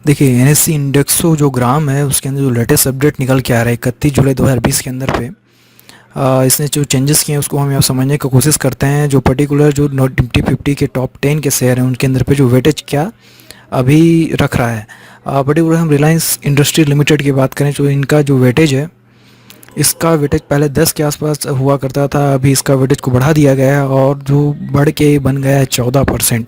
देखिए एनएससी इंडेक्सो जो ग्राम है उसके अंदर जो लेटेस्ट अपडेट निकल के आ रहा है 31 जुलाई 2020 के अंदर पे इसने जो चेंजेस किए हैं उसको हम यहाँ समझने की कोशिश करते हैं। जो पर्टिकुलर जो निफ्टी 50 के टॉप 10 के शेयर हैं उनके अंदर पे जो वेटेज क्या अभी रख रहा है। पर्टिकुलर हम रिलायंस इंडस्ट्री लिमिटेड की बात करें, जो इनका जो वेटेज है, इसका वेटेज पहले 10 के आसपास हुआ करता था, अभी इसका वेटेज को बढ़ा दिया गया है और जो बढ़ के बन गया है 14%।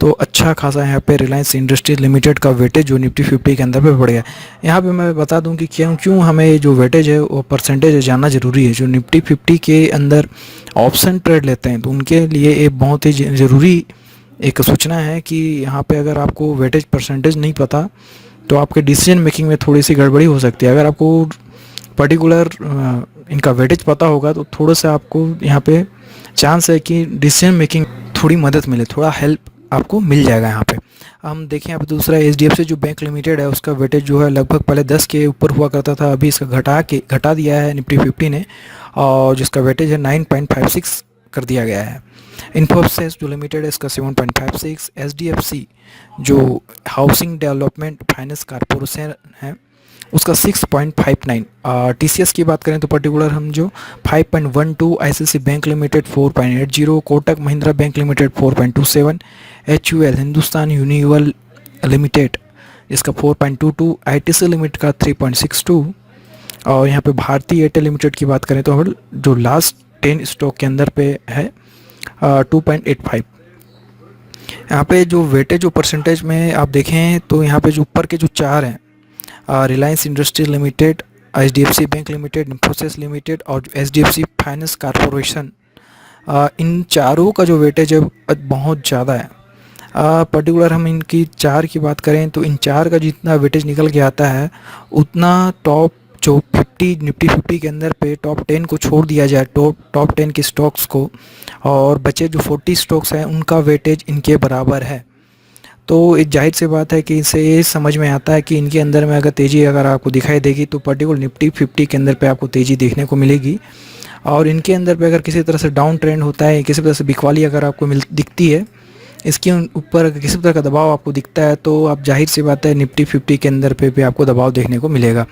तो अच्छा खासा यहाँ पे रिलायंस इंडस्ट्रीज लिमिटेड का वेटेज जो निफ्टी 50 के अंदर पे बढ़ गया। यहाँ पे मैं बता दूं कि क्यों क्यों हमें जो वेटेज है वो परसेंटेज जानना ज़रूरी है। जो निफ्टी 50 के अंदर ऑप्शन ट्रेड लेते हैं तो उनके लिए ये बहुत ही ज़रूरी एक सूचना है कि यहाँ पे अगर आपको वेटेज परसेंटेज नहीं पता तो आपके डिसीजन मेकिंग में थोड़ी सी गड़बड़ी हो सकती है। अगर आपको पर्टिकुलर इनका वेटेज पता होगा तो थोड़ा सा आपको यहाँ पे चांस है कि डिसीजन मेकिंग थोड़ी मदद मिले, थोड़ा हेल्प आपको मिल जाएगा यहाँ पे। हम देखें यहाँ पे दूसरा एचडीएफसी जो बैंक लिमिटेड है उसका वेटेज जो है लगभग पहले 10 के ऊपर हुआ करता था, अभी इसका घटा दिया है निफ्टी 50 ने, और जिसका वेटेज है 9.56 कर दिया गया है। इन्फोसिस जो लिमिटेड है इसका 7.56, एचडीएफसी जो हाउसिंग डेवलपमेंट फाइनेंस कारपोरेशन है उसका 6.59। टीसीएस की बात करें तो पर्टिकुलर हम जो 5.12, ICICI bank limited 4.80, Kotak Mahindra bank limited 4.27, HUL Hindustan universal limited इसका 4.22, आईटीसी लिमिटेड का 3.62, और यहाँ पे भारतीय एयरटेल लिमिटेड की बात करें तो हम जो लास्ट 10 स्टॉक के अंदर पे है 2.85। यहाँ पे जो वेटेज जो परसेंटेज में आप देखें तो यहाँ पे जो ऊपर के जो चार हैं, Reliance industry limited, HDFC bank limited, Infosys limited और जो एचडीएफसी फाइनेंस कारपोरेशन, इन चारों का जो वेटेज है बहुत ज़्यादा है। पर्टिकुलर हम इनकी चार की बात करें तो इन चार का जितना वेटेज निकल के आता है उतना टॉप जो 50 निफ्टी 50 के अंदर पे टॉप 10 को छोड़ दिया जाए, टॉप 10 के स्टॉक्स को, और बचे जो 40 स्टॉक्स हैं उनका वेटेज इनके बराबर है। तो एक जाहिर सी बात है कि इससे ये समझ में आता है कि इनके अंदर में अगर तेज़ी अगर आपको दिखाई देगी तो पर्टिकुलर निफ्टी 50 के अंदर पे आपको तेज़ी देखने को मिलेगी। और इनके अंदर पे अगर किसी तरह से डाउन ट्रेंड होता है, किसी तरह से बिकवाली अगर आपको दिखती है, इसके ऊपर अगर किसी तरह का दबाव आपको दिखता है तो आप जाहिर सी बात है निफ्टी 50 के अंदर पे भी आपको दबाव देखने को मिलेगा।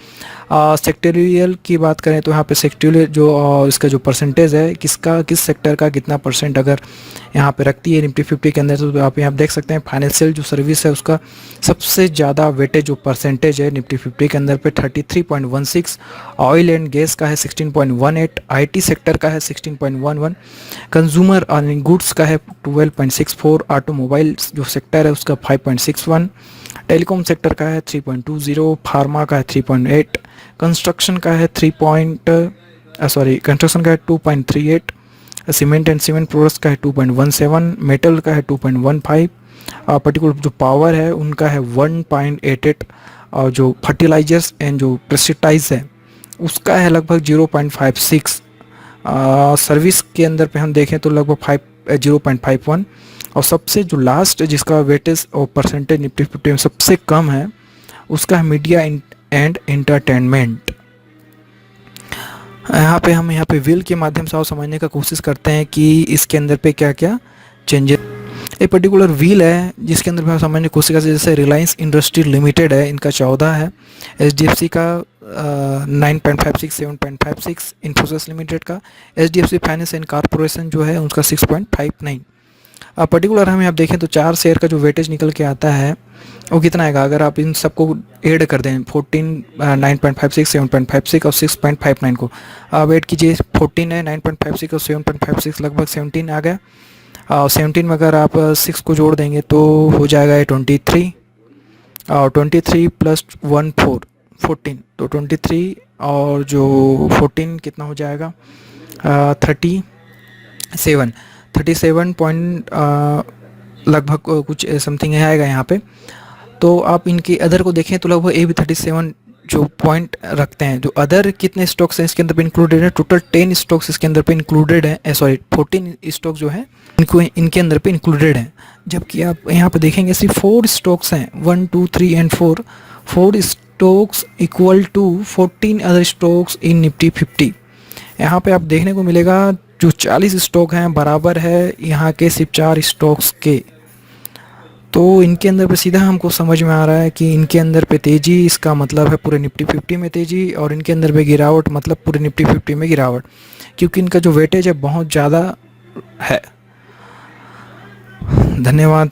सेक्टोरियल की बात करें तो यहाँ पे सेक्टोरियल जो इसका जो परसेंटेज है किस सेक्टर का कितना परसेंट अगर यहाँ पे रखती है निफ्टी 50 के अंदर, तो आप यहाँ देख सकते हैं फाइनेंशियल जो सर्विस है उसका सबसे ज़्यादा वेटेज जो परसेंटेज है निफ्टी 50 के अंदर पे 33.16, ऑयल एंड गैस का है 16.18, आईटी सेक्टर का है 16.11, कंज्यूमर अर्निंग गुड्स का है 12.64, ऑटोमोबाइल जो सेक्टर है उसका 5.61, टेलीकॉम सेक्टर का है 3.20, फार्मा का है 3.8, कंस्ट्रक्शन का है कंस्ट्रक्शन का है 2.38, सीमेंट एंड सीमेंट प्रोडक्ट्स का है 2.17, मेटल का है 2.15, पर्टिकुलर जो पावर है उनका है 1.88, और जो फर्टिलाइजर्स एंड जो प्रेसिटाइज है उसका है लगभग 0.56। सर्विस के अंदर पे हम देखें तो लगभग 0.51, और सबसे जो लास्ट जिसका वेटेज और परसेंटेज निफ्टी 50 में सबसे कम है उसका है मीडिया एंड एंटरटेनमेंट। यहाँ पे व्हील के माध्यम से और समझने का कोशिश करते हैं कि इसके अंदर पे क्या क्या चेंजेस। एक पर्टिकुलर व्हील है जिसके अंदर हम समझने की कोशिश करते हैं, जैसे रिलायंस इंडस्ट्री लिमिटेड है इनका 14 है, एचडीएफसी का 9.56 7.56, इन्फोसिस लिमिटेड का, एचडीएफसी फाइनेंस एंड कारपोरेशन जो है उसका 6.59। पर्टिकुलर हम यहाँ देखें तो चार शेयर का जो वेटेज निकल के आता है वो कितना आएगा अगर आप इन सबको ऐड कर दें 14, 9.56, 7.56 और 6.59 को आप ऐड कीजिए। 14 है, 9.56 और 7.56 लगभग 17 आ गया, और 17 में अगर आप 6 को जोड़ देंगे तो हो जाएगा 23, और 23 प्लस 1 14, तो 23 और जो 14 कितना हो जाएगा 37 पॉइंट लगभग कुछ समथिंग आएगा यहाँ पे। तो आप इनके अदर को देखें तो लगभग ये भी 37 जो पॉइंट रखते हैं। जो अदर कितने स्टॉक्स हैं इसके अंदर पे इंक्लूडेड है, टोटल 10 स्टॉक्स इसके अंदर पे इंक्लूडेड है, 14 स्टॉक जो है इनके अंदर पे इंक्लूडेड हैं। जबकि आप यहाँ पे देखेंगे सिर्फ 4 स्टॉक्स हैं, 1 2 3 and 4 stocks equal to 14 other stocks in Nifty 50। यहाँ पे आप देखने को मिलेगा जो 40 स्टॉक हैं बराबर है यहाँ के सिर्फ 4 स्टॉक्स के। तो इनके अंदर पे सीधा हमको समझ में आ रहा है कि इनके अंदर पे तेज़ी इसका मतलब है पूरे निफ्टी 50 में तेज़ी, और इनके अंदर पे गिरावट मतलब पूरे निफ्टी 50 में गिरावट, क्योंकि इनका जो वेटेज है बहुत ज़्यादा है। धन्यवाद।